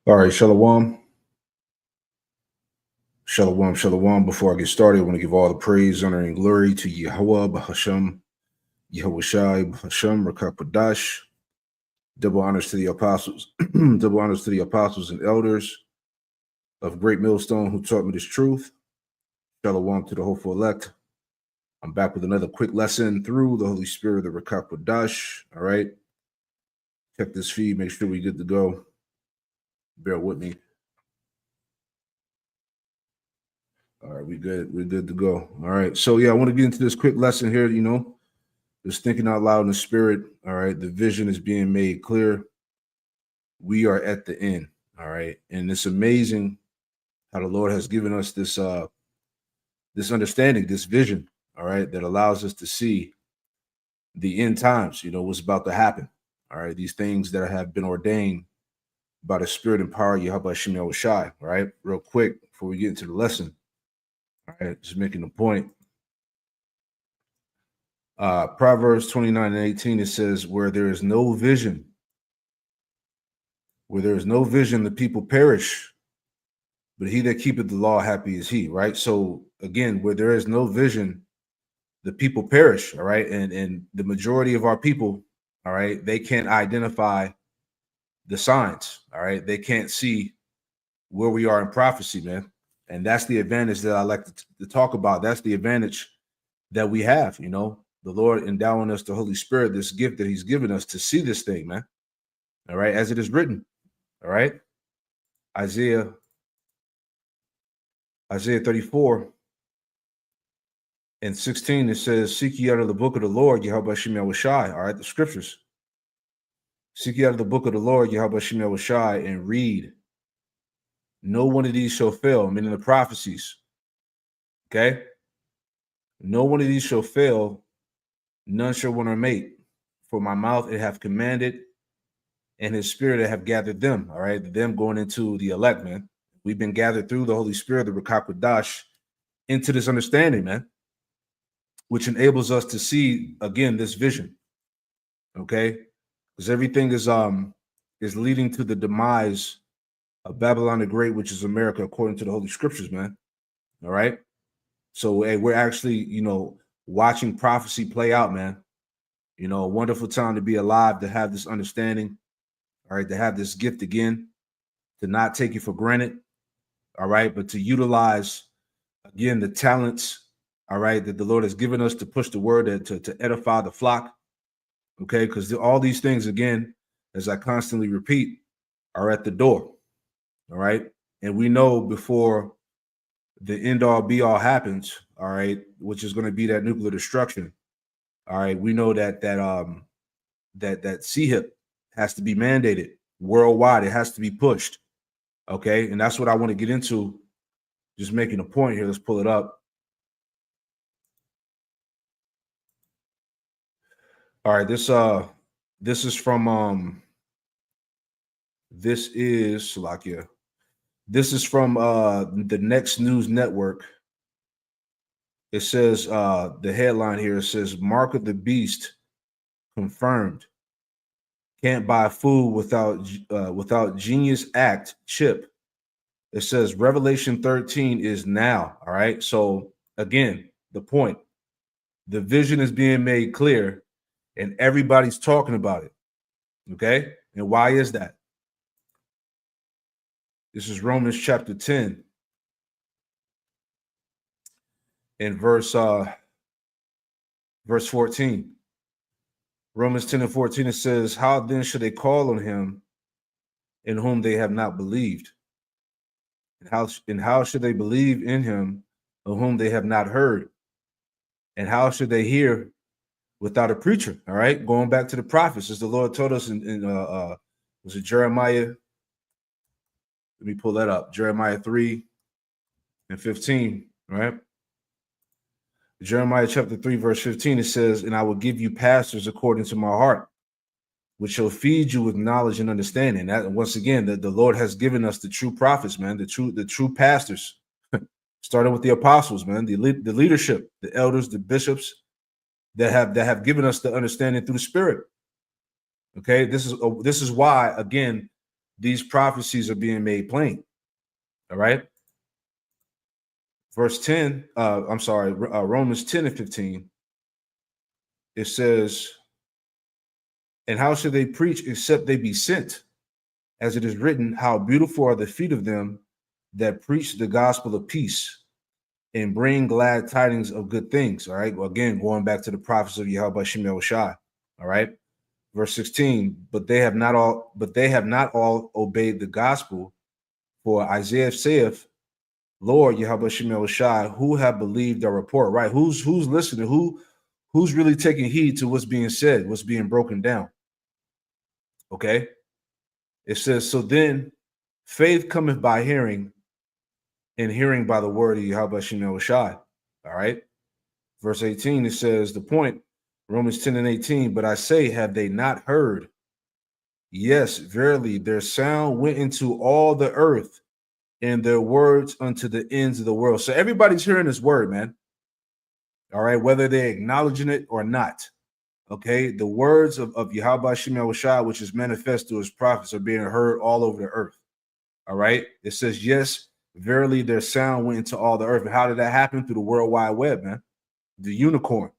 All right, Shalom. Shalom, Shalom. Before I get started, I want to give all the praise, honor, and glory to Yahweh, Bahasham, Yahweh Shai, Bahasham, Rakapadash. Double honors to the apostles, double honors to the apostles and elders of Great Millstone who taught me this truth. Shalom to the hopeful elect. I'm back with another quick lesson through the Holy Spirit of Rakapadash. All right. Check this feed, make sure we're good to go. Bear with me. All right, we good. We're good to go. All right. So yeah, I want to get into this quick lesson here. Just thinking out loud in the spirit. All right. The vision is being made clear. We are at the end. All right. And it's amazing how the Lord has given us this this understanding, this vision, all right, that allows us to see the end times, what's about to happen. All right. These things that have been ordained by the spirit and power of Yahweh Shemel Shai. All right. Real quick before we get into the lesson. All right, just making a point. Proverbs 29:18, it says, where there is no vision, the people perish, but he that keepeth the law, happy is he, right? So again, where there is no vision, the people perish, all right? And the majority of our people, all right, they can't identify the signs, all right? They can't see where we are in prophecy, man. And that's the advantage that I like to talk about. That's the advantage that we have, the Lord endowing us the Holy Spirit, this gift that he's given us to see this thing, man. All right, as it is written. All right. Isaiah 34 and 16, it says, seek ye out of the book of the Lord, Yahweh Shemel Shai. All right, the scriptures. Seek ye out of the book of the Lord, Yahweh Shemel Shai, and read. No one of these shall fail, meaning the prophecies. Okay. No one of these shall fail, none shall want or mate. For my mouth it hath commanded, and his spirit it have gathered them. All right, them going into the elect, man. We've been gathered through the Holy Spirit, the Rakakwadash, into this understanding, man, which enables us to see again this vision. Okay, because everything is leading to the demise of Babylon the Great, which is America, according to the Holy Scriptures, man. All right. So hey, we're actually, watching prophecy play out, man. A wonderful time to be alive, to have this understanding, all right, to have this gift again, to not take it for granted, all right, but to utilize, again, the talents, all right, that the Lord has given us to push the word, to edify the flock, okay, because all these things, again, as I constantly repeat, are at the door, all right, and we know before the end all be all happens, all right, which is going to be that nuclear destruction, all right, we know that CHIP has to be mandated worldwide. It has to be pushed. Okay. And that's what I want to get into. Just making a point here. Let's pull it up. All right. This is from this is Salakia. This is from the Next News Network. It says the headline here says Mark of the Beast confirmed. Can't buy food without Genius Act chip. It says Revelation 13 is now. All right. So again, the point, the vision is being made clear and everybody's talking about it. Okay. And why is that? This is Romans chapter 10 and verse 14. Romans 10 and 14, it says, how then should they call on him in whom they have not believed? And how should they believe in him of whom they have not heard? And how should they hear without a preacher? All right, going back to the prophets, as the Lord told us in was it Jeremiah? Let me pull that up. Jeremiah 3 and 15. All right. Jeremiah chapter 3, verse 15, it says, and I will give you pastors according to my heart, which shall feed you with knowledge and understanding. That once again, the Lord has given us the true prophets, man, the true pastors, starting with the apostles, man, the leadership, the elders, the bishops that have given us the understanding through the Spirit. Okay, this is why, again, these prophecies are being made plain. All right. Verse 10, Romans 10 and 15. It says, and how should they preach except they be sent? As it is written, how beautiful are the feet of them that preach the gospel of peace and bring glad tidings of good things. All right. Well, again, going back to the prophets of Yahweh Shem Yahushai. All right. Verse 16, but they have not all obeyed the gospel. For Isaiah saith, Lord Yahweh Shem Yahushai, who have believed our report? Right. Who's listening? Who's really taking heed to what's being said, what's being broken down? Okay. It says, so then faith cometh by hearing, and hearing by the word of Yahweh Shem Yahushai. All right. Verse 18, it says the point, Romans 10 and 18, but I say, have they not heard? Yes, verily, their sound went into all the earth, and their words unto the ends of the world. So everybody's hearing this word, man. All right, whether they're acknowledging it or not. Okay, the words of Yahweh Shem Yahushai, which is manifest through his prophets, are being heard all over the earth. All right, it says, yes, verily, their sound went into all the earth. And how did that happen? Through the World Wide Web, man. The unicorn,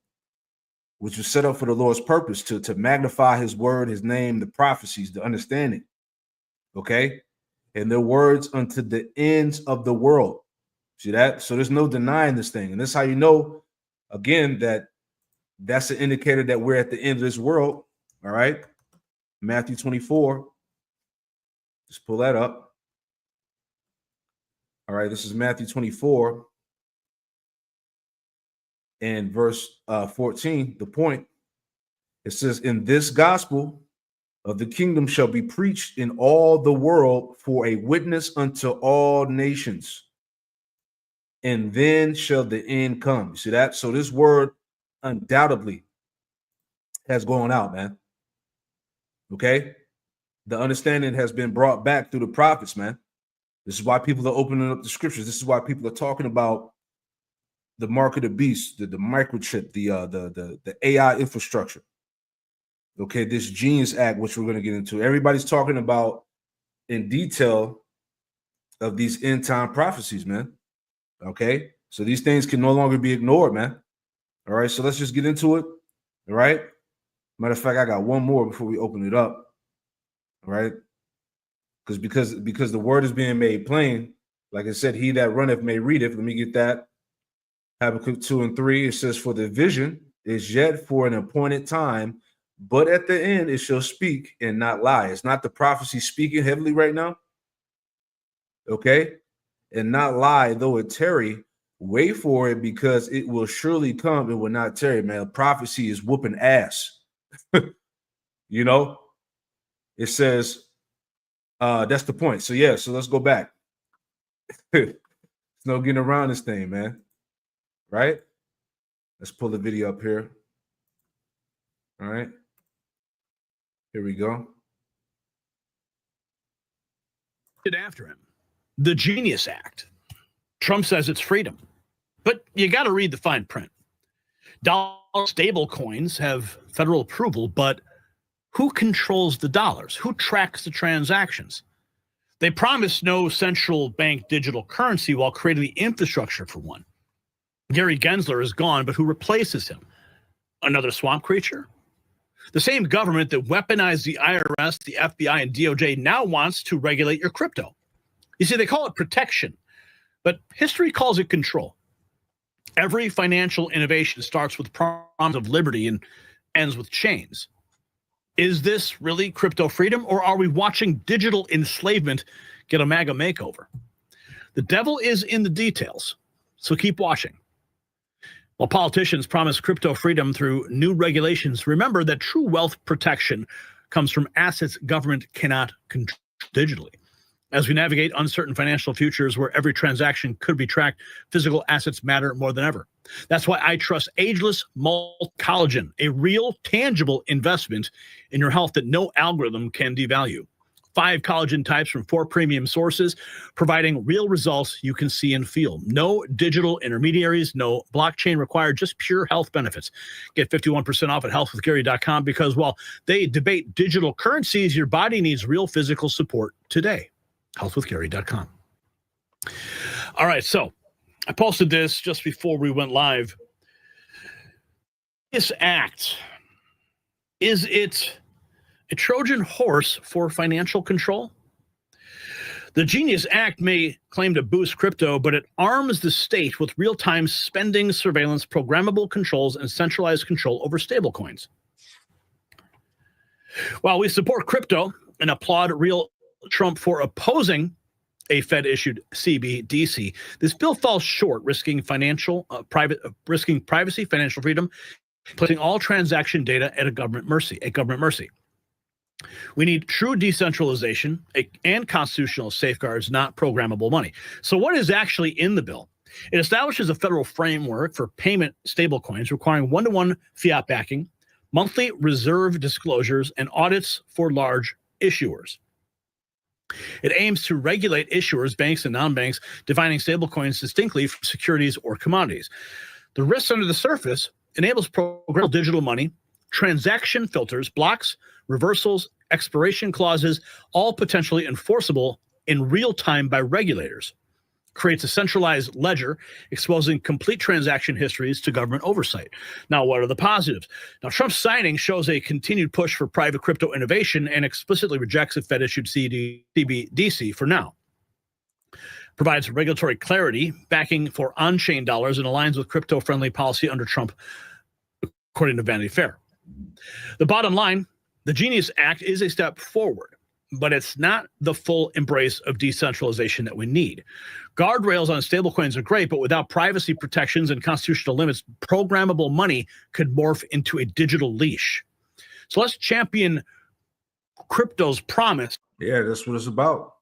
which was set up for the Lord's purpose to magnify his word, his name, the prophecies, the understanding. Okay, and their words unto the ends of the world. See that? So there's no denying this thing. And this is how you know, again, that's an indicator that we're at the end of this world. All right. Matthew 24. Just pull that up. All right. This is Matthew 24 and verse 14. The point, it says, in this gospel of the kingdom shall be preached in all the world for a witness unto all nations. And then shall the end come. You see that? So this word undoubtedly has gone out, man. Okay. The understanding has been brought back through the prophets, man. This is why people are opening up the scriptures. This is why people are talking about the mark of the beast, the microchip, the AI infrastructure. Okay, this Genius Act, which we're going to get into. Everybody's talking about in detail of these end time prophecies, man. Okay, so these things can no longer be ignored, man. All right, so let's just get into it. All right. Matter of fact, I got one more before we open it up. All right. Because the word is being made plain. Like I said, he that runneth may read it. Let me get that. Habakkuk 2 and 3. It says, for the vision is yet for an appointed time, but at the end it shall speak and not lie. It's not the prophecy speaking heavily right now. Okay. And not lie, though it tarry. Wait for it, because it will surely come. It will not tarry, man. Prophecy is whooping ass. You know, it says, that's the point. So yeah, so let's go back. There's no getting around this thing, man. Right? Let's pull the video up here. All right. Here we go. After him, the Genius Act. Trump says it's freedom, but you got to read the fine print. Dollar stable coins have federal approval, but who controls the dollars? Who tracks the transactions? They promise no central bank digital currency while creating the infrastructure for one. Gary Gensler is gone, but who replaces him? Another swamp creature? The same government that weaponized the IRS, the FBI, and DOJ now wants to regulate your crypto. You see, they call it protection, but history calls it control. Every financial innovation starts with promise of liberty and ends with chains. Is this really crypto freedom, or are we watching digital enslavement get a MAGA makeover? The devil is in the details, so keep watching. While politicians promise crypto freedom through new regulations, remember that true wealth protection comes from assets government cannot control digitally. As we navigate uncertain financial futures where every transaction could be tracked, physical assets matter more than ever. That's why I trust Ageless Malt Collagen, a real, tangible investment in your health that no algorithm can devalue. 5 collagen types from 4 premium sources, providing real results you can see and feel. No digital intermediaries, no blockchain required, just pure health benefits. Get 51% off at healthwithgary.com because while they debate digital currencies, your body needs real physical support today. Healthwithgary.com. All right, so I posted this just before we went live. This act, is it a Trojan horse for financial control? The Genius Act may claim to boost crypto, but it arms the state with real-time spending, surveillance, programmable controls, and centralized control over stablecoins. While we support crypto and applaud real Trump for opposing a Fed-issued CBDC, this bill falls short, risking risking privacy, financial freedom, placing all transaction data at government mercy. We need true decentralization and constitutional safeguards, not programmable money. So what is actually in the bill? It establishes a federal framework for payment stablecoins requiring one-to-one fiat backing, monthly reserve disclosures, and audits for large issuers. It aims to regulate issuers, banks, and non-banks, defining stablecoins distinctly from securities or commodities. The risks under the surface enables programmable digital money, transaction filters, blocks, reversals, expiration clauses, all potentially enforceable in real time by regulators. Creates a centralized ledger exposing complete transaction histories to government oversight. Now, what are the positives? Now, Trump's signing shows a continued push for private crypto innovation and explicitly rejects a Fed-issued CBDC for now. Provides regulatory clarity, backing for on-chain dollars, and aligns with crypto-friendly policy under Trump, according to Vanity Fair. The bottom line, the Genius Act is a step forward, but it's not the full embrace of decentralization that we need. Guardrails on stablecoins are great, but without privacy protections and constitutional limits, programmable money could morph into a digital leash. So let's champion crypto's promise. Yeah, that's what it's about.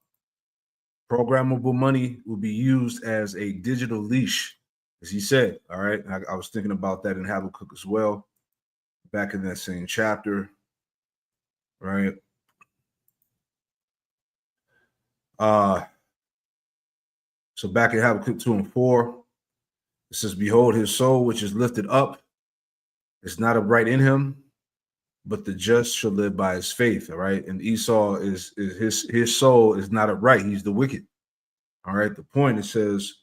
Programmable money will be used as a digital leash, as he said. All right. I was thinking about that in Habakkuk as well, back in that same chapter. Right. So back in Habakkuk 2 and 4, it says, behold, his soul, which is lifted up, is not upright in him, but the just shall live by his faith. All right. And Esau is his soul is not upright. He's the wicked. All right. The point, it says,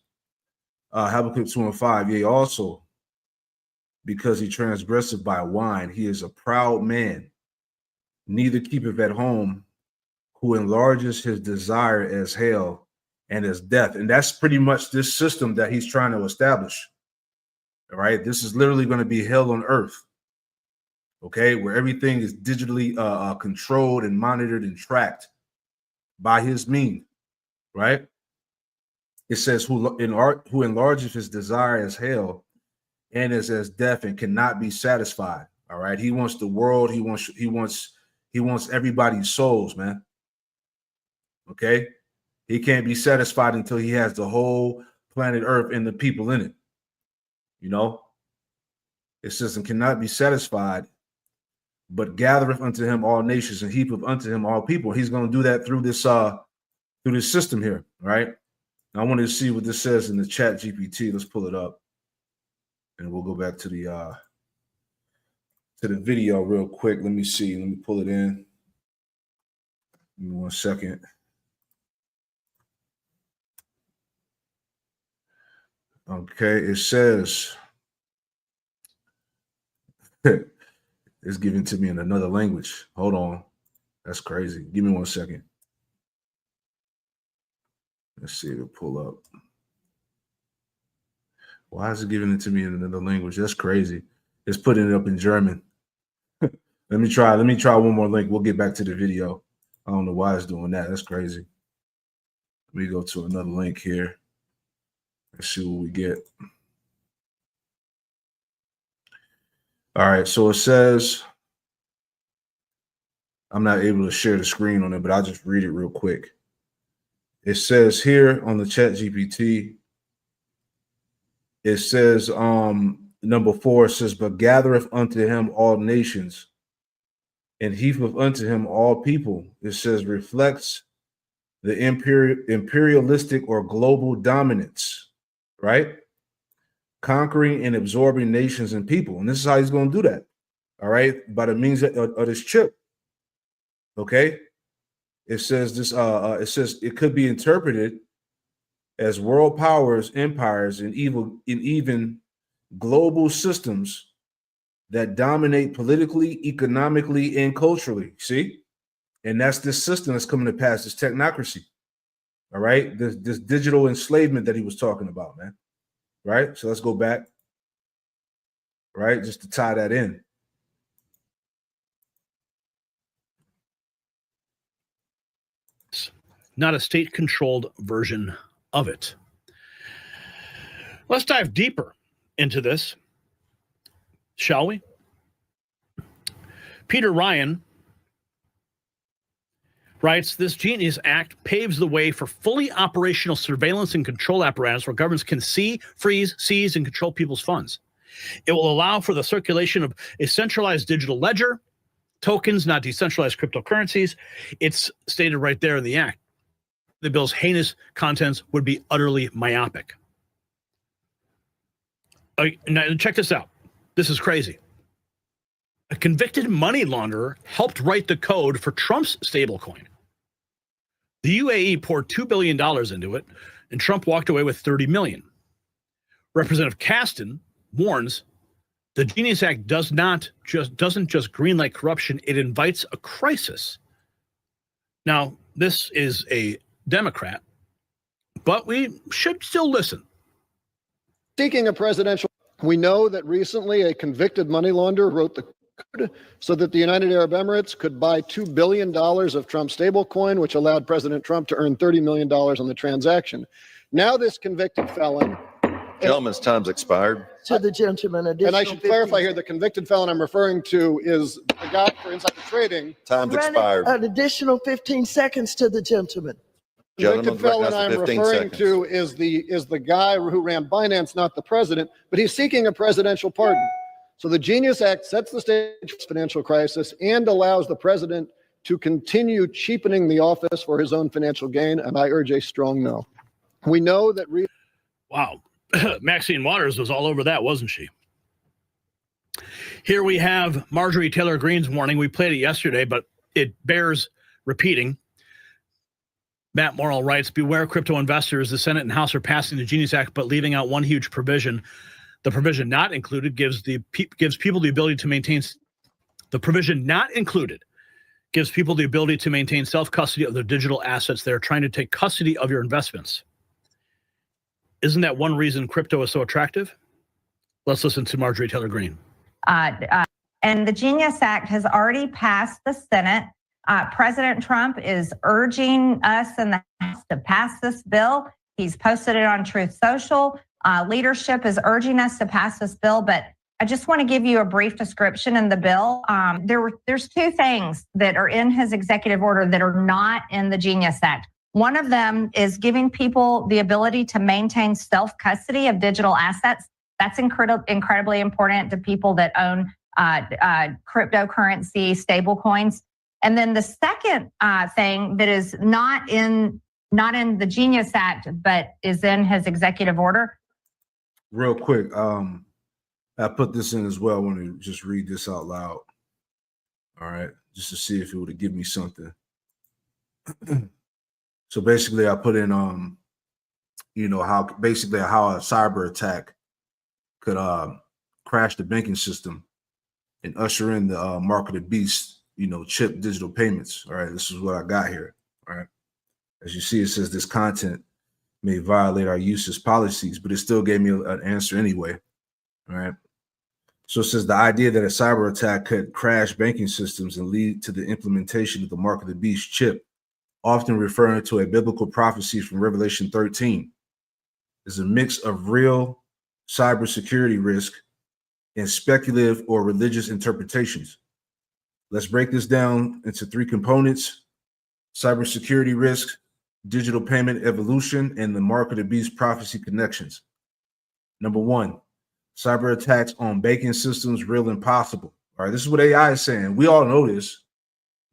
Habakkuk 2 and 5, yea, also, because he transgresseth by wine, he is a proud man, neither keepeth at home, who enlarges his desire as hell and as death. And that's pretty much this system that he's trying to establish. All right. This is literally going to be hell on earth. Okay. Where everything is digitally controlled and monitored and tracked by his mean. Right. It says, who enlarges his desire as hell and is as death and cannot be satisfied. All right. He wants the world. He wants everybody's souls, man. Okay. He can't be satisfied until he has the whole planet Earth and the people in it. You know, it says, and cannot be satisfied, but gathereth unto him all nations and heapeth unto him all people. He's going to do that through this system here. Right. Now, I wanted to see what this says in the chat GPT. Let's pull it up and we'll go back to the video real quick. Let me see. Let me pull it in. Give me 1 second. Okay, it says it's given to me in another language. Hold on. That's crazy. Give me 1 second. Let's see if it'll pull up. Why is it giving it to me in another language? That's crazy. It's putting it up in German. Let me try one more link. We'll get back to the video. I don't know why it's doing that. That's crazy. Let me go to another link here. Let's see what we get. All right, so it says, I'm not able to share the screen on it, but I'll just read it real quick. It says here on the chat GPT, it says, number 4, it says, but gathereth unto him all nations and heapeth unto him all people. It says reflects the imperialistic or global dominance, right? Conquering and absorbing nations and people. And this is how he's going to do that, all right? By the means of this chip, okay? It says this, it says it could be interpreted as world powers, empires, and even global systems that dominate politically, economically, and culturally. See? And that's this system that's coming to pass, this technocracy. All right. This digital enslavement that he was talking about, man. Right. So let's go back. Right. Just to tie that in. Not a state-controlled version of it. Let's dive deeper into this, shall we? Peter Ryan writes, this Genius Act paves the way for fully operational surveillance and control apparatus where governments can see, freeze, seize, and control people's funds. It will allow for the circulation of a centralized digital ledger, tokens, not decentralized cryptocurrencies. It's stated right there in the act. The bill's heinous contents would be utterly myopic. Now check this out. This is crazy. A convicted money launderer helped write the code for Trump's stablecoin. The UAE poured $2 billion into it, and Trump walked away with $30 million. Representative Kasten warns the Genius Act doesn't just greenlight corruption, it invites a crisis. Now, this is a Democrat, but we should still listen. Seeking a presidential, we know that recently a convicted money launderer wrote the code so that the United Arab Emirates could buy $2 billion of Trump's stablecoin, which allowed President Trump to earn $30 million on the transaction. Now this convicted felon... Gentleman's time's expired. To the gentleman, and I should clarify here, the convicted felon I'm referring to is the guy for insider trading. Time's expired. An additional 15 seconds to the gentleman. The convicted felon I'm referring to is the guy who ran Binance, not the president, but he's seeking a presidential pardon. So the Genius Act sets the stage for financial crisis and allows the president to continue cheapening the office for his own financial gain, and I urge a strong no. We know that... Wow. Maxine Waters was all over that, wasn't she? Here we have Marjorie Taylor Greene's warning. We played it yesterday, but it bears repeating. Matt Morrill writes, beware crypto investors. The Senate and House are passing the Genius Act, but leaving out one huge provision. The provision not included gives people the ability to maintain. The provision not included gives people the ability to maintain self-custody of their digital assets. They're trying to take custody of your investments. Isn't that one reason crypto is so attractive? Let's listen to Marjorie Taylor Greene. And the Genius Act has already passed the Senate. President Trump is urging us in the House to pass this bill. He's posted it on Truth Social. Leadership is urging us to pass this bill, but I just want to give you a brief description in the bill. There's two things that are in his executive order that are not in the Genius Act. One of them is giving people the ability to maintain self-custody of digital assets. That's incredibly important to people that own cryptocurrency, stable coins. And then the second thing that is not in the Genius Act, but is in his executive order. Real quick, I put this in as well. I want to just read this out loud. All right, just to see if it would give me something. So basically, I put in, how a cyber attack could crash the banking system and usher in the mark of the beast, chip digital payments. All right, this is what I got here. All right, as you see, it says this content may violate our usage policies, but it still gave me an answer anyway. All right. So it says the idea that a cyber attack could crash banking systems and lead to the implementation of the mark of the beast chip, often referring to a biblical prophecy from Revelation 13, is a mix of real cybersecurity risk and speculative or religious interpretations. Let's break this down into three components: cybersecurity risk, digital payment evolution, and the mark of the beast prophecy connections. Number one, cyber attacks on banking systems, real and possible. All right, this is what AI is saying. We all know this.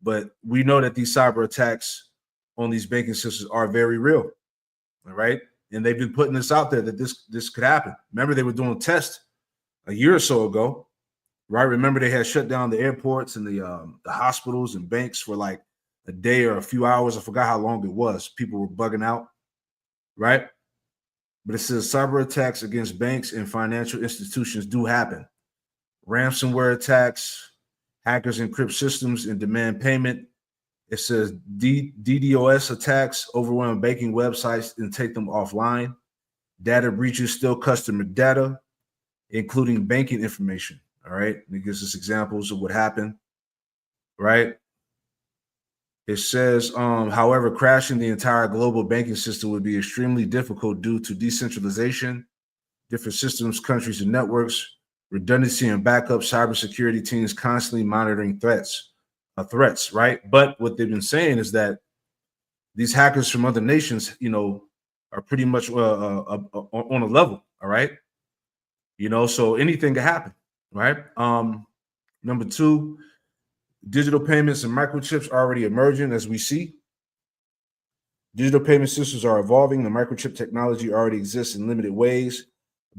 But we know that these cyber attacks on these banking systems are very real. All right. And they've been putting this out there that this could happen. Remember, they were doing tests a year or so ago, right? Remember, they had shut down the airports and the hospitals and banks for like a day or a few hours. I forgot how long it was. People were bugging out, right? But it says cyber attacks against banks and financial institutions do happen. Ransomware attacks, hackers encrypt systems and demand payment. It says DDoS attacks overwhelm banking websites and take them offline. Data breaches steal customer data, including banking information. All right. And it gives us examples of what happened. Right. It says, however, crashing the entire global banking system would be extremely difficult due to decentralization, different systems, countries, and networks, redundancy and backup, cybersecurity teams constantly monitoring threats, right? But what they've been saying is that these hackers from other nations, are pretty much on a level, all right? So anything can happen, right? Number two, digital payments and microchips are already emerging as we see. Digital payment systems are evolving. The microchip technology already exists in limited ways.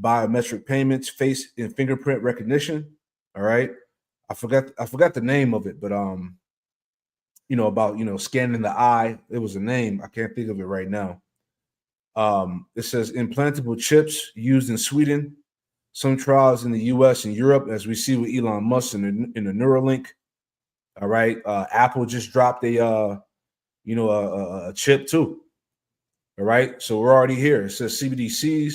Biometric payments, face and fingerprint recognition. All right. I forgot the name of it, but about scanning the eye. It was a name. I can't think of it right now. It says implantable chips used in Sweden. Some trials in the US and Europe, as we see with Elon Musk in the Neuralink. All right. Apple just dropped a chip too. All right. So we're already here. It says CBDCs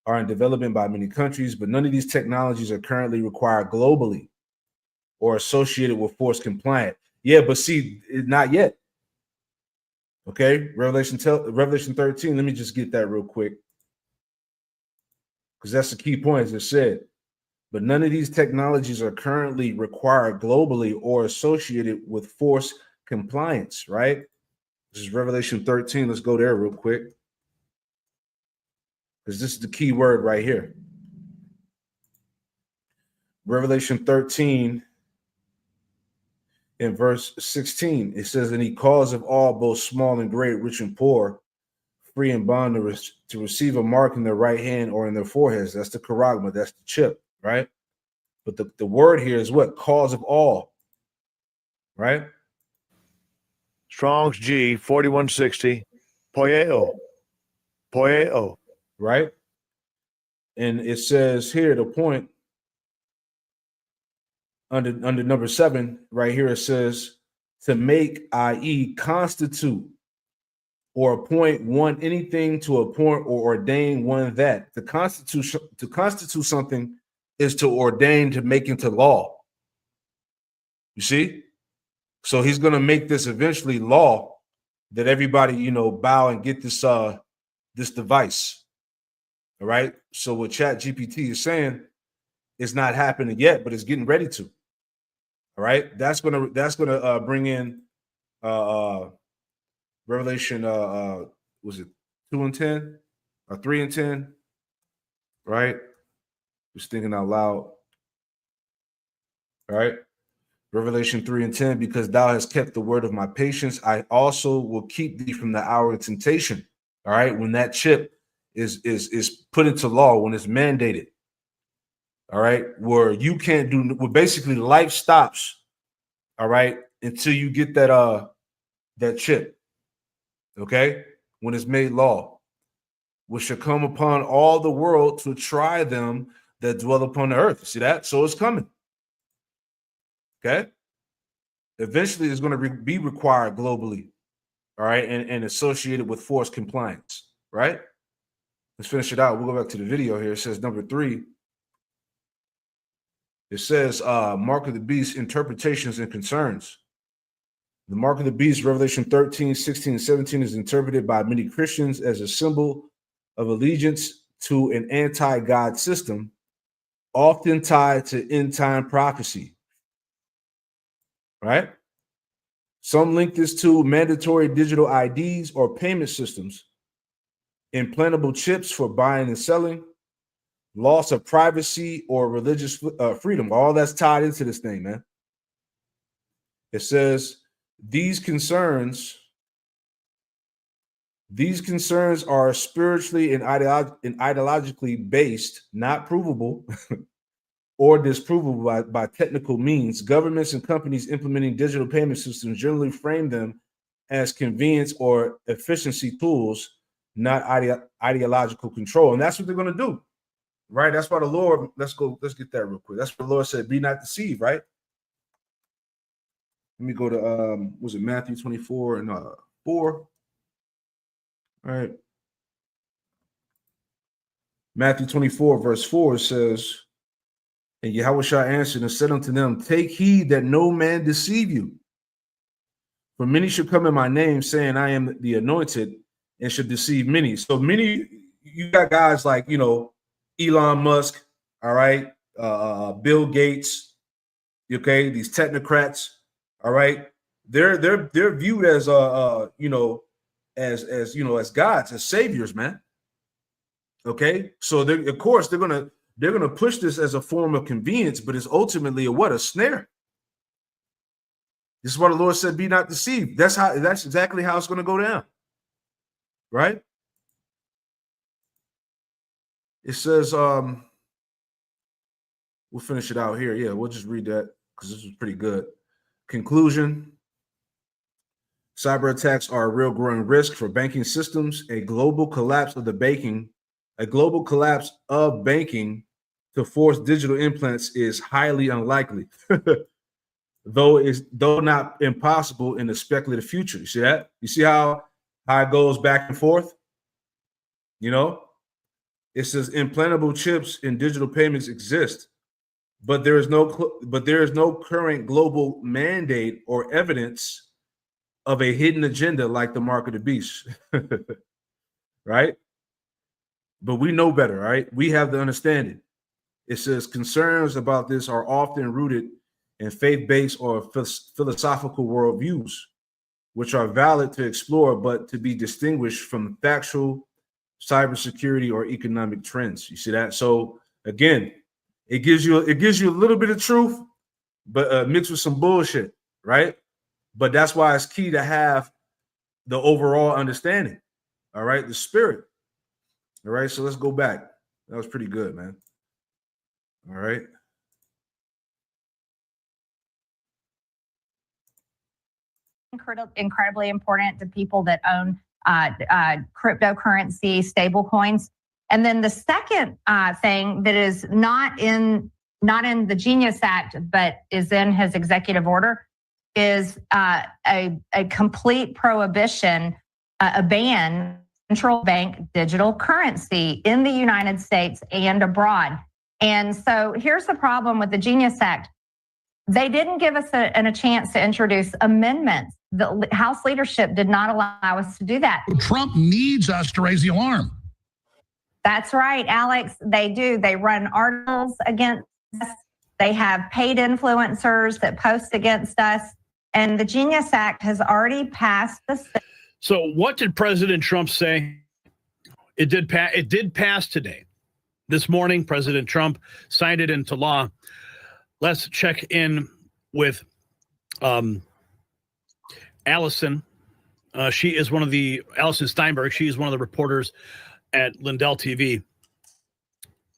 are in development by many countries, but none of these technologies are currently required globally or associated with force compliant. Yeah, but see, not yet. Okay. Revelation 13. Let me just get that real quick, because that's the key point, as it said. But none of these technologies are currently required globally or associated with force compliance, right? This is Revelation 13. Let's go there real quick, because this is the key word right here. Revelation 13 in verse 16, it says, and he calls of all, both small and great, rich and poor, free and bond, to receive a mark in their right hand or in their foreheads. That's the charagma, that's the chip, right? But the word here is what? Cause of all, right? Strong's G 4160, poieo, right? And it says here, the point under number 7, right here, it says to make, i.e., constitute or appoint one anything, to appoint or ordain one that. To constitute something is to ordain, to make into law. You see? So he's going to make this eventually law, that everybody, bow and get this device. All right. So what ChatGPT is saying, it's not happening yet, but it's getting ready to. All right. That's gonna bring in Revelation was it 2 and 10 or 3 and 10? Right? Just thinking out loud. All right. Revelation 3 and 10, because thou hast kept the word of my patience, I also will keep thee from the hour of temptation. All right. When that chip is put into law, when it's mandated. All right. Where you can't do, where basically life stops. All right. Until you get that chip. Okay. When it's made law, which shall come upon all the world to try them that dwell upon the earth. See that? So it's coming. Okay. Eventually, it's going to be required globally. All right. And associated with force compliance. Right. Let's finish it out. We'll go back to the video here. It says number 3. It says mark of the beast, interpretations and concerns. The mark of the beast, Revelation 13, 16, and 17, is interpreted by many Christians as a symbol of allegiance to an anti-God system, often tied to end-time prophecy. Right? Some link this to mandatory digital IDs or payment systems, implantable chips for buying and selling, loss of privacy or religious freedom. All that's tied into this thing, man. It says these concerns are spiritually and ideologically based, not provable or disprovable by technical means. Governments and companies implementing digital payment systems generally frame them as convenience or efficiency tools, not ideological control. And that's what they're going to do, right? That's why the Lord, let's get that real quick. That's what the Lord said, be not deceived, right? Let me go to, was it Matthew 24 and 4? All right. Matthew 24, verse 4 says, and Yahushua answered and said unto them, take heed that no man deceive you. For many should come in my name, saying, I am the anointed, and should deceive many. So many, you got guys like, Elon Musk, all right, Bill Gates, okay, these technocrats, all right. They're viewed as as gods, as saviors, man. Okay, so of course they're gonna push this as a form of convenience, but it's ultimately a snare. This is why the Lord said, be not deceived. That's exactly how it's going to go down. Right? It says, we'll finish it out here. Yeah, we'll just read that because this was pretty good. Conclusion. Cyber attacks are a real growing risk for banking systems. A global collapse of banking to force digital implants is highly unlikely. Though not impossible in the speculative future. You see that? You see how it goes back and forth? It says implantable chips in digital payments exist, but there is no current global mandate or evidence of a hidden agenda like the mark of the beast. Right? But we know better, right? We have the understanding. It says concerns about this are often rooted and faith-based or philosophical worldviews, which are valid to explore, but to be distinguished from factual cybersecurity or economic trends. You see that? So again, it gives you a little bit of truth, but mixed with some bullshit, right? But that's why it's key to have the overall understanding. All right, the spirit. All right, so let's go back. That was pretty good, man. All right. Incredibly important to people that own cryptocurrency, stable coins. And then the second thing that is not in the Genius Act, but is in his executive order, is a complete prohibition, a ban, central bank digital currency in the United States and abroad. And so here's the problem with the Genius Act. They didn't give us a chance to introduce amendments. The House leadership did not allow us to do that. Trump needs us to raise the alarm. That's right, Alex. They do. They run articles against us. They have paid influencers that post against us. And the Genius Act has already passed the. So what did President Trump say? It did pass today. This morning, President Trump signed it into law. Let's check in with Allison. She is Allison Steinberg. She is one of the reporters at Lindell TV.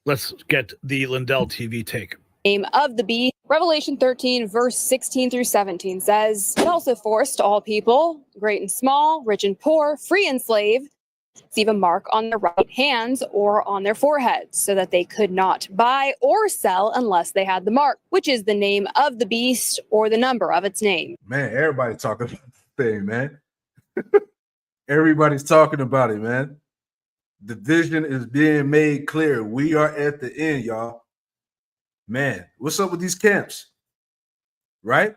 Let's get the Lindell TV take. Name of the beast. Revelation 13, verse 16 through 17 says, it also forced all people, great and small, rich and poor, free and slave, receive a mark on their right hands or on their foreheads, so that they could not buy or sell unless they had the mark, which is the name of the beast or the number of its name. Man, everybody's talking about the thing, man. Everybody's talking about it, man. The vision is being made clear. We are at the end, y'all. Man, what's up with these camps? Right?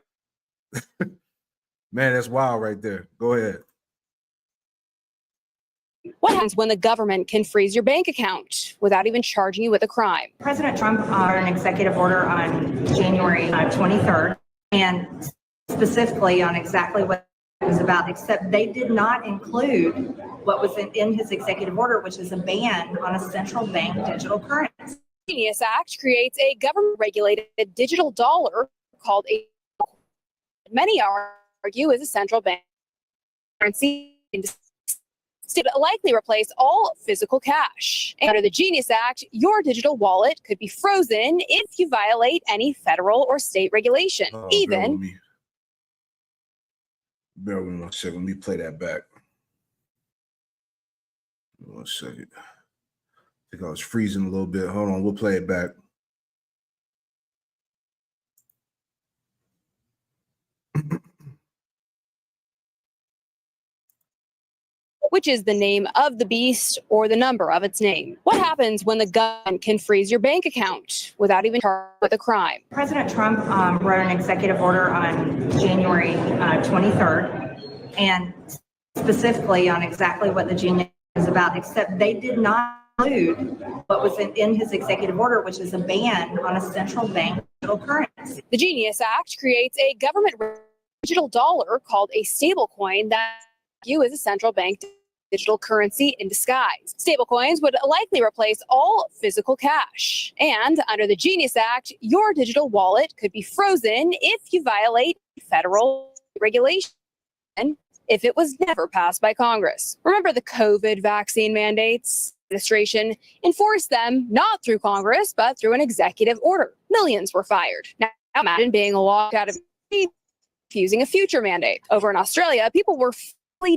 Man, that's wild right there. Go ahead. What happens when the government can freeze your bank account without even charging you with a crime? President Trump an executive order on January 23rd, and specifically on exactly what it was about, except they did not include what was in his executive order, which is a ban on a central bank digital currency. The Genius Act creates a government-regulated digital dollar called a. Many argue argue is a central bank currency to likely replace all physical cash. And under the Genius Act, your digital wallet could be frozen if you violate any federal or state regulation, even. Bear with me 1 second. Let me play that back. 1 second. I think I was freezing a little bit. Hold on. We'll play it back. Which is the name of the beast or the number of its name. What happens when the gun can freeze your bank account without even charged with a crime? President Trump wrote an executive order on January 23rd, and specifically on exactly what the Genius is about, except they did not include what was in his executive order, which is a ban on a central bank digital currency. The Genius Act creates a government digital dollar called a stablecoin that you as a central bank digital currency in disguise. Stablecoins would likely replace all physical cash. And under the Genius Act, your digital wallet could be frozen if you violate federal regulation if it was never passed by Congress. Remember the COVID vaccine mandates? The administration enforced them not through Congress, but through an executive order. Millions were fired. Now imagine being locked out of refusing a future mandate. Over in Australia, people were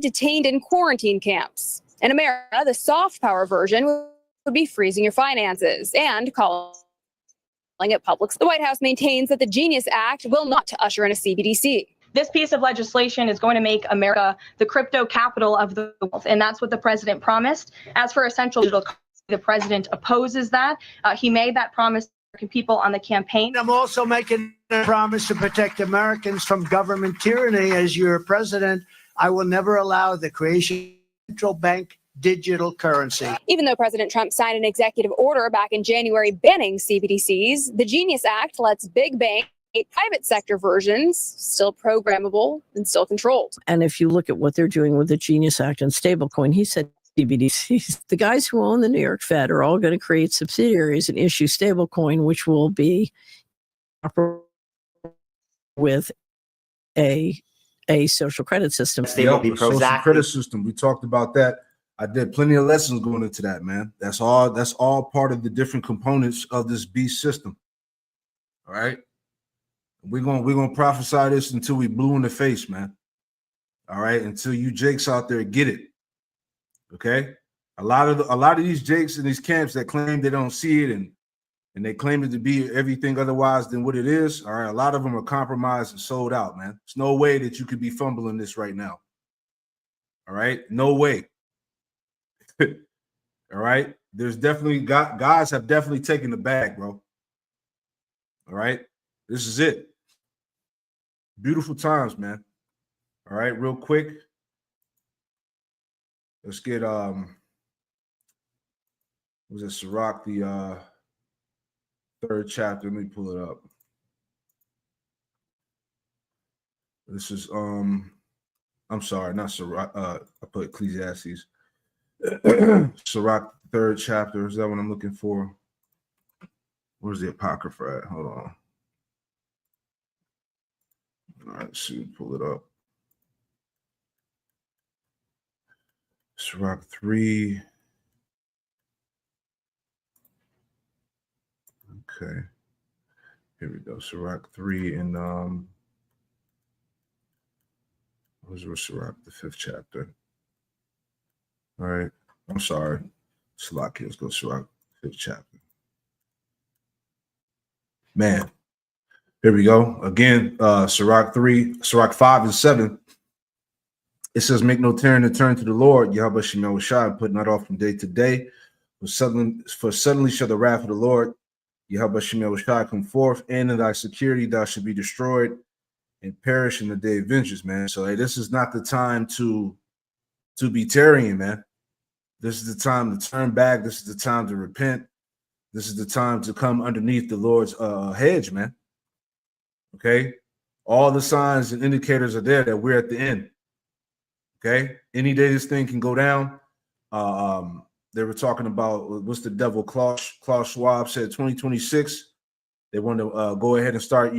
detained in quarantine camps. In America, the soft power version would be freezing your finances and calling it public. The White House maintains that the Genius Act will not usher in a CBDC. This piece of legislation is going to make America the crypto capital of the world, and that's what the president promised. As for essential digital, the president opposes that. He made that promise to American people on the campaign. I'm also making a promise to protect Americans from government tyranny. As your president, I will never allow the creation of central bank digital currency. Even though President Trump signed an executive order back in January banning CBDCs, the Genius Act lets big banks private sector versions still programmable and still controlled. And if you look at what they're doing with the Genius Act and stablecoin, he said CBDCs, the guys who own the New York Fed are all going to create subsidiaries and issue stablecoin, which will be with a social credit system. Social credit system. We talked about that. I did plenty of lessons going into that, man. That's all part of the different components of this beast system. All right. We're gonna prophesy this until we blue in the face, man. All right, until you Jakes out there get it. Okay. A lot of these Jakes in these camps that claim they don't see it and they claim it to be everything otherwise than what it is. All right, a lot of them are compromised and sold out, man. There's no way that you could be fumbling this right now. All right, no way. All right, there's definitely guys have definitely taken the bag, bro. All right, this is it. Beautiful times, man. All right, real quick. Let's get was it Sirach, the third chapter? Let me pull it up. This is I'm sorry, not Sirach. I put Ecclesiastes. Sirach, third chapter. Is that what I'm looking for? Where's the Apocrypha at? Hold on. All right, let's see, pull it up. Sirach 3. Okay. Here we go. Sirach 3 and where's Sirach, the 5th chapter? All right. I'm sorry. Sirach, let's go Sirach, 5th chapter. Man. Here we go. Again, Sirach 3, Sirach 5 and 7. It says, make no tearing to turn to the Lord, Yahweh Shemel Shai, put not off from day to day. For suddenly shall the wrath of the Lord, Yahweh Shemel Shai, come forth, and in thy security thou should be destroyed and perish in the day of vengeance, man. So hey, this is not the time to be tarrying, man. This is the time to turn back. This is the time to repent. This is the time to come underneath the Lord's hedge, man. Okay, all the signs and indicators are there that we're at the end. Okay, any day this thing can go down. They were talking about what's the devil? Klaus Schwab said 2026. They want to go ahead and start,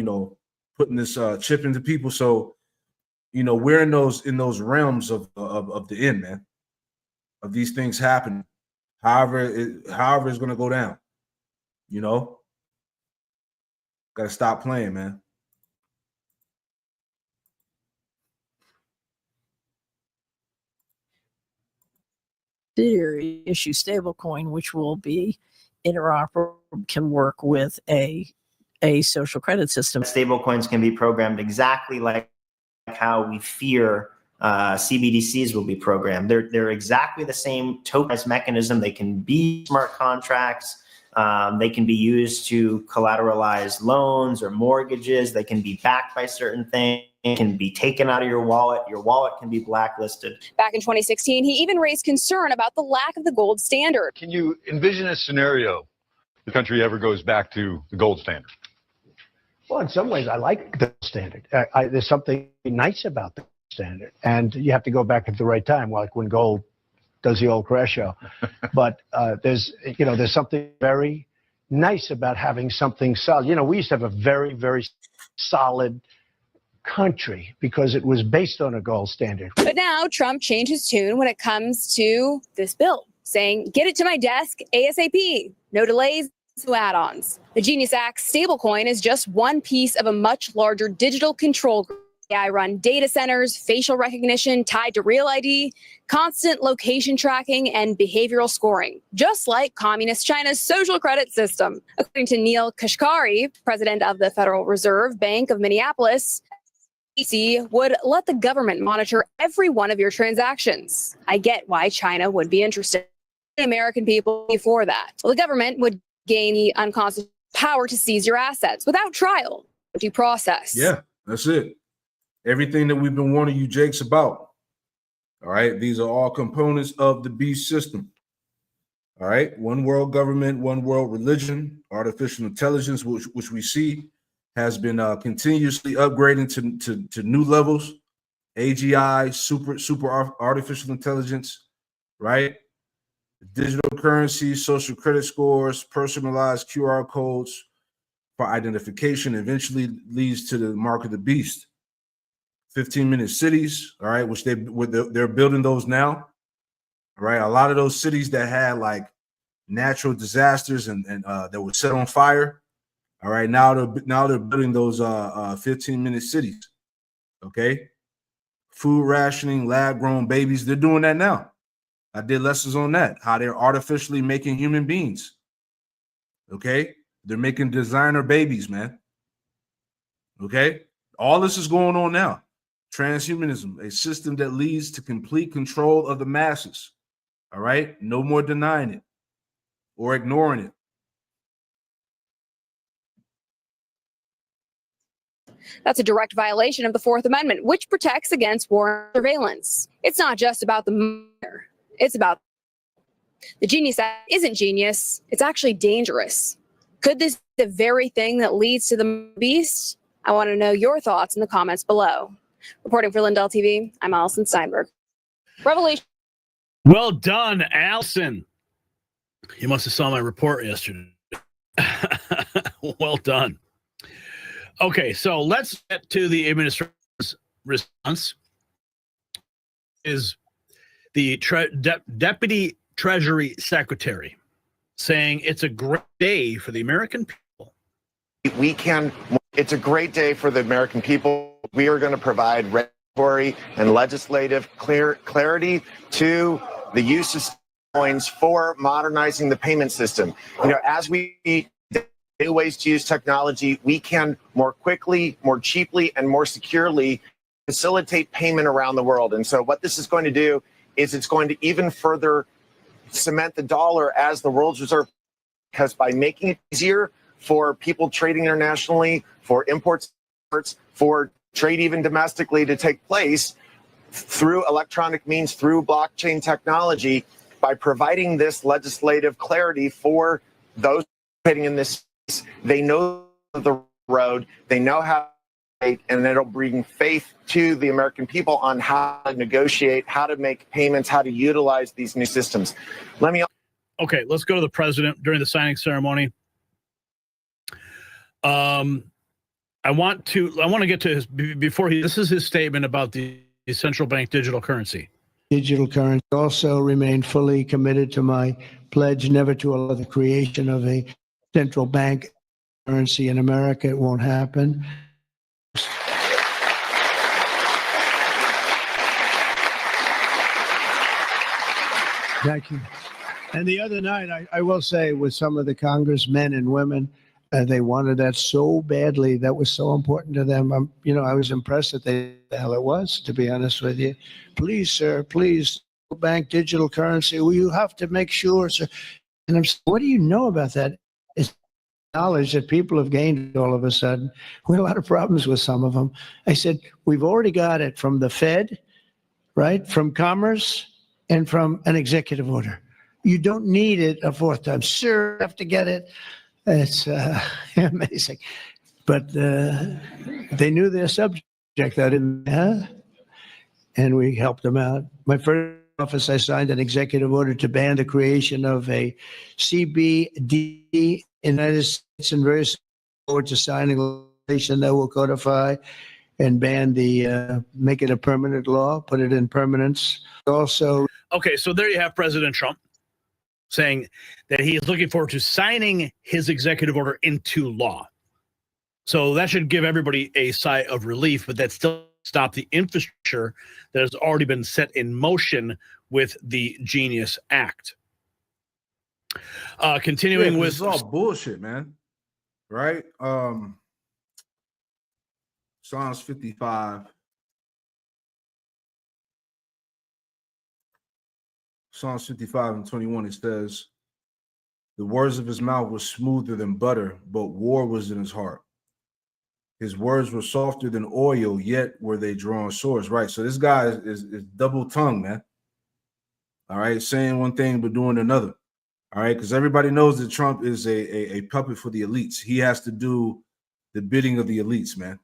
putting this chip into people. So you know, we're in those realms of the end, man, of these things happening. However it's going to go down, you know. Got to stop playing, man. Subsidiary issue stablecoin, which will be interoperable, can work with a social credit system. Stablecoins can be programmed exactly like how we fear CBDCs will be programmed. They're exactly the same tokenized mechanism. They can be smart contracts. They can be used to collateralize loans or mortgages. They can be backed by certain things. It can be taken out of your wallet. Your wallet can be blacklisted. Back in 2016, he even raised concern about the lack of the gold standard. Can you envision a scenario the country ever goes back to the gold standard? Well, in some ways, I like the standard. There's something nice about the standard, and you have to go back at the right time, like when gold does the old crash show. But there's something very nice about having something solid. You know, we used to have a very, very solid country because it was based on a gold standard. But now Trump changed his tune when it comes to this bill, saying, get it to my desk ASAP. No delays, no add-ons. The Genius Act stablecoin is just one piece of a much larger digital control group. AI-run data centers, facial recognition tied to Real ID, constant location tracking, and behavioral scoring, just like Communist China's social credit system. According to Neil Kashkari, president of the Federal Reserve Bank of Minneapolis, SEC would let the government monitor every one of your transactions. I get why China would be interested in American people before that. Well, the government would gain the unconstitutional power to seize your assets without trial, due process. Yeah, that's it. Everything that we've been warning you Jakes about. All right. These are all components of the beast system. All right. One world government, one world religion, artificial intelligence, which we see has been continuously upgrading to new levels. AGI, super artificial intelligence, right? Digital currency, social credit scores, personalized QR codes for identification eventually leads to the mark of the beast. 15-minute cities, all right, which they're building those now. All right, a lot of those cities that had like natural disasters and that were set on fire. All right, now they're building those 15-minute cities. Okay, food rationing, lab-grown babies, they're doing that now. I did lessons on that, how they're artificially making human beings. Okay, they're making designer babies, man. Okay, all this is going on now. Transhumanism, a system that leads to complete control of the masses. All right, no more denying it or ignoring it. That's a direct violation of the Fourth Amendment, which protects against war and surveillance. It's not just about the murder. It's about the Genius Act isn't genius. It's actually dangerous. Could this be the very thing that leads to the beast? I want to know your thoughts in the comments below. Reporting for Lindell TV, I'm Allison Steinberg. Revelation. Well done, Allison. You must have saw my report yesterday. Well done. Okay, so let's get to the administration's response. Is the Deputy Treasury Secretary saying it's a great day for the American people. It's a great day for the American people. We are going to provide regulatory and legislative clarity to the use of coins for modernizing the payment system. You know, as we new ways to use technology, we can more quickly, more cheaply, and more securely facilitate payment around the world. And so what this is going to do is it's going to even further cement the dollar as the world's reserve, because by making it easier for people trading internationally, for imports, for trade even domestically to take place through electronic means, through blockchain technology, by providing this legislative clarity for those trading in this space, they know the road, they know how to, and it'll bring faith to the American people on how to negotiate, how to make payments, how to utilize these new systems. Okay, let's go to the president during the signing ceremony. I want to get to his before he. This is his statement about the central bank digital currency. Digital currency. Also remain fully committed to my pledge never to allow the creation of a central bank currency in America. It won't happen. Thank you. And the other night, I will say, with some of the congressmen and women, they wanted that so badly. That was so important to them. I was impressed that the hell it was, to be honest with you. Please, sir, please, bank digital currency. Well, you have to make sure, sir. And I'm saying, what do you know about that? It's knowledge that people have gained all of a sudden. We had a lot of problems with some of them. I said, we've already got it from the Fed, right? From Commerce and from an executive order. You don't need it a fourth time. Sir, you have to get it. It's amazing. But they knew their subject, and we helped them out. My first office, I signed an executive order to ban the creation of a CBD in the United States, and very forward to signing legislation that will codify and ban make it a permanent law, put it in permanence. Also, okay, so there you have President Trump saying that he is looking forward to signing his executive order into law. So that should give everybody a sigh of relief, but that still stop the infrastructure that has already been set in motion with the Genius Act. Continuing with... It's all bullshit, man. Right? Psalms 55. Psalms 55 and 21, it says, the words of his mouth were smoother than butter, but war was in his heart. His words were softer than oil, yet were they drawn swords. Right. So this guy is double tongued, man. All right. Saying one thing, but doing another. All right. Because everybody knows that Trump is a puppet for the elites. He has to do the bidding of the elites, man.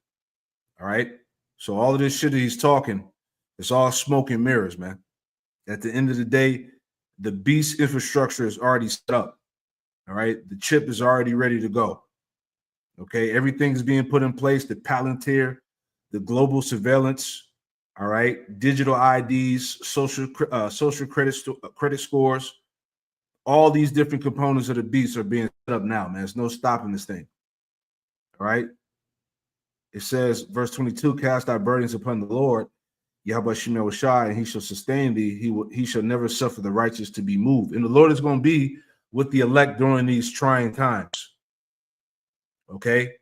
All right. So all of this shit that he's talking, it's all smoke and mirrors, man. At the end of the day, the beast infrastructure is already set up. All right. The chip is already ready to go. Okay. Everything is being put in place. The Palantir, the global surveillance. All right. Digital IDs, social credit scores. All these different components of the beast are being set up now, man. There's no stopping this thing. All right. It says, verse 22, cast thy burdens upon the Lord, Yahweh Shemel Shai, and he shall sustain thee. He shall never suffer the righteous to be moved. And the Lord is going to be with the elect during these trying times. Okay.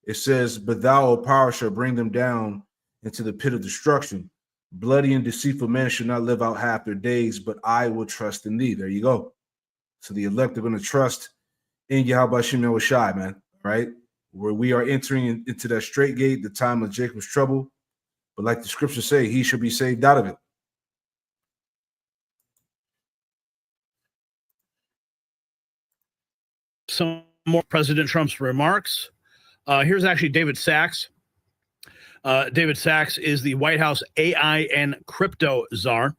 It says, but thou, O power, shall bring them down into the pit of destruction. Bloody and deceitful men shall not live out half their days, but I will trust in thee. There you go. So the elect are going to trust in Yahweh Shemel Shai, man. Right? Where we are entering into that straight gate, the time of Jacob's trouble. But like the scriptures say, he shall be saved out of it. Some more President Trump's remarks. Here's actually David Sachs. David Sachs is the White House AI and crypto czar.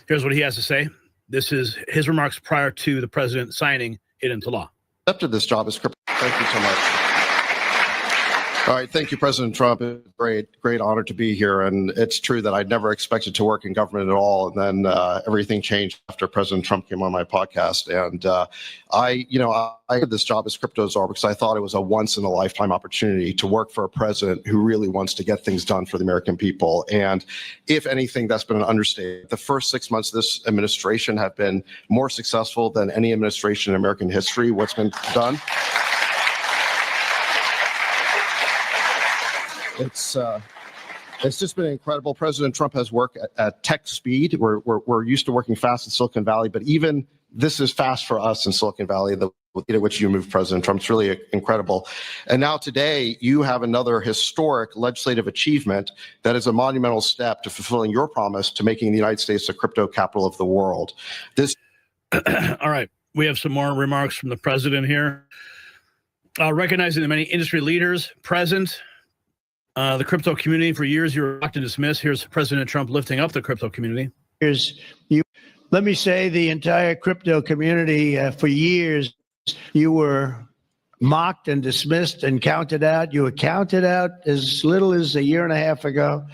Here's what he has to say. This is his remarks prior to the president signing it into law. Accepted this job as crypto. Thank you so much. All right. Thank you, President Trump. It's a great honor to be here. And it's true that I'd never expected to work in government at all. And then everything changed after President Trump came on my podcast. And I did this job as crypto czar because I thought it was a once in a lifetime opportunity to work for a president who really wants to get things done for the American people. And if anything, that's been an understatement. The first 6 months of this administration have been more successful than any administration in American history. What's been done? It's just been incredible. President Trump has worked at tech speed. We're used to working fast in Silicon Valley, but even this is fast for us in Silicon Valley, the rate at which you move President Trump. It's really incredible. And now today, you have another historic legislative achievement that is a monumental step to fulfilling your promise to making the United States the crypto capital of the world. All right. We have some more remarks from the president here. Recognizing the many industry leaders present, the crypto community for years, you were locked and dismissed. Here's President Trump lifting up the crypto community. Let me say the entire crypto community for years, you were mocked and dismissed and counted out. You were counted out as little as a year and a half ago.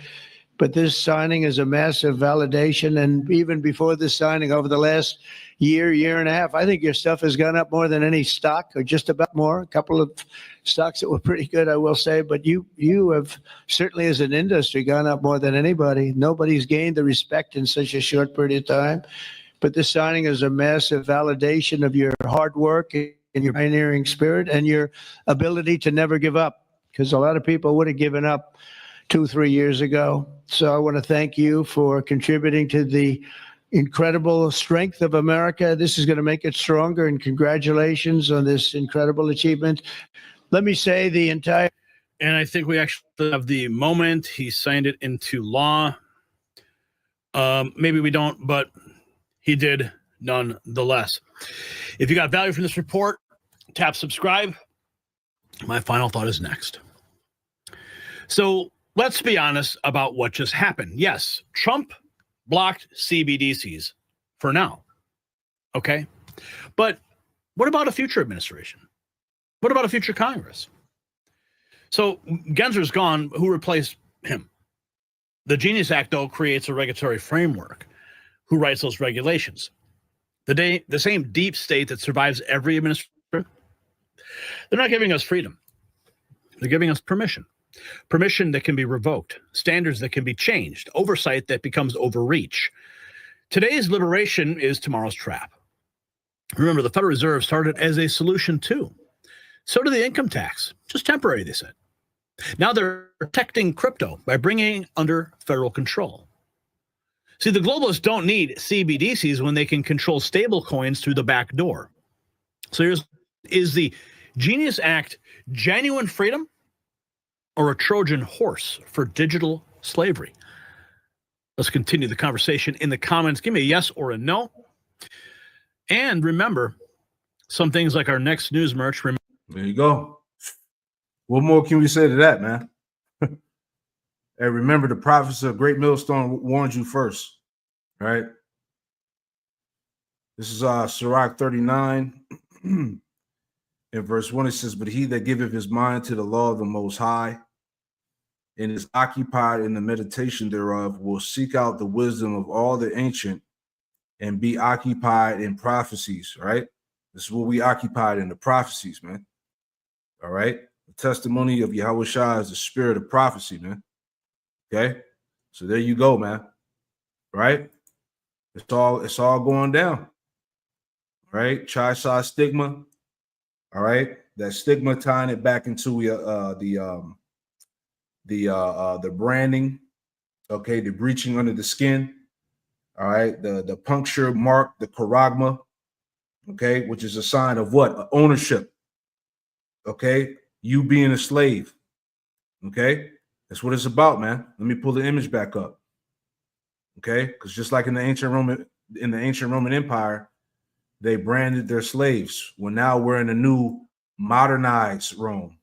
But this signing is a massive validation. And even before this signing, over the last year and a half, I think your stuff has gone up more than any stock, or just about more. A couple of stocks that were pretty good, I will say. But you have certainly, as an industry, gone up more than anybody. Nobody's gained the respect in such a short period of time. But this signing is a massive validation of your hard work and your pioneering spirit and your ability to never give up, because a lot of people would have given up 2-3 years ago. So I want to thank you for contributing to the incredible strength of America. This is going to make it stronger, and congratulations on this incredible achievement. Let me say the entire... And I think we actually have the moment he signed it into law. Maybe we don't, but he did nonetheless. If you got value from this report, tap subscribe. My final thought is next. So let's be honest about what just happened. Yes, Trump blocked CBDCs for now. Okay. But what about a future administration? What about a future Congress? So Gensler's gone. Who replaced him? The Genius Act, though, creates a regulatory framework. Who writes those regulations? The same deep state that survives every administration. They're not giving us freedom. They're giving us permission. Permission that can be revoked, standards that can be changed, oversight that becomes overreach. Today's liberation is tomorrow's trap. Remember, the Federal Reserve started as a solution too. So did the income tax, just temporary, they said. Now they're protecting crypto by bringing it under federal control. See, the globalists don't need CBDCs when they can control stable coins through the back door. So is the Genius Act genuine freedom or a Trojan horse for digital slavery? Let's continue the conversation in the comments. Give me a yes or a no. And remember, some things like our next news merch. There you go. What more can we say to that, man? And remember, the prophets of Great Millstone warned you first, right? This is Sirach 39. In verse 1, it says, "But he that giveth his mind to the law of the Most High and is occupied in the meditation thereof will seek out the wisdom of all the ancient and be occupied in prophecies," right? This is what we occupied in, the prophecies, man. All right? The testimony of Yahweh Shai is the spirit of prophecy, man. Okay? So there you go, man. Right? It's all going down. Right? Chai-Sai stigma. All right? That stigma, tying it back into the branding. Okay, the breaching under the skin. All right, the puncture mark, the charagma. Okay, which is a sign of what? Ownership. Okay, you being a slave. Okay, that's what it's about, man. Let me pull the image back up. Okay, because just like in the ancient Roman Empire, they branded their slaves. Well, now we're in a new modernized Rome,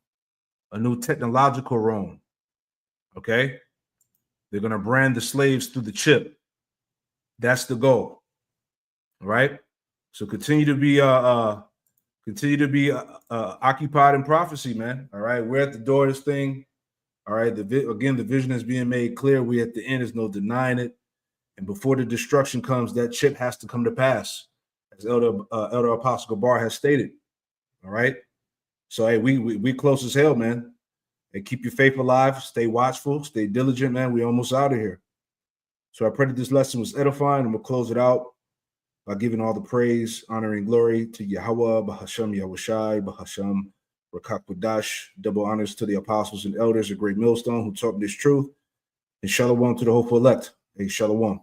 a new technological Rome. Okay, they're gonna brand the slaves through the chip. That's the goal. All right. So continue to be occupied in prophecy, man. All right, we're at the door of this thing. All right. The vision is being made clear. We at the end. There's no denying it. And before the destruction comes, that chip has to come to pass, as Elder Apostle Gabar has stated. All right. So hey, we close as hell, man. And keep your faith alive. Stay watchful. Stay diligent, man. We almost out of here. So I pray that this lesson was edifying, and we'll close it out by giving all the praise, honor, and glory to Yahweh, Bahasham Yahushai, Bahasham Rakakwadash. Double honors to the apostles and elders of Great Millstone who taught this truth. And shalom to the hopeful elect. Hey, shalom.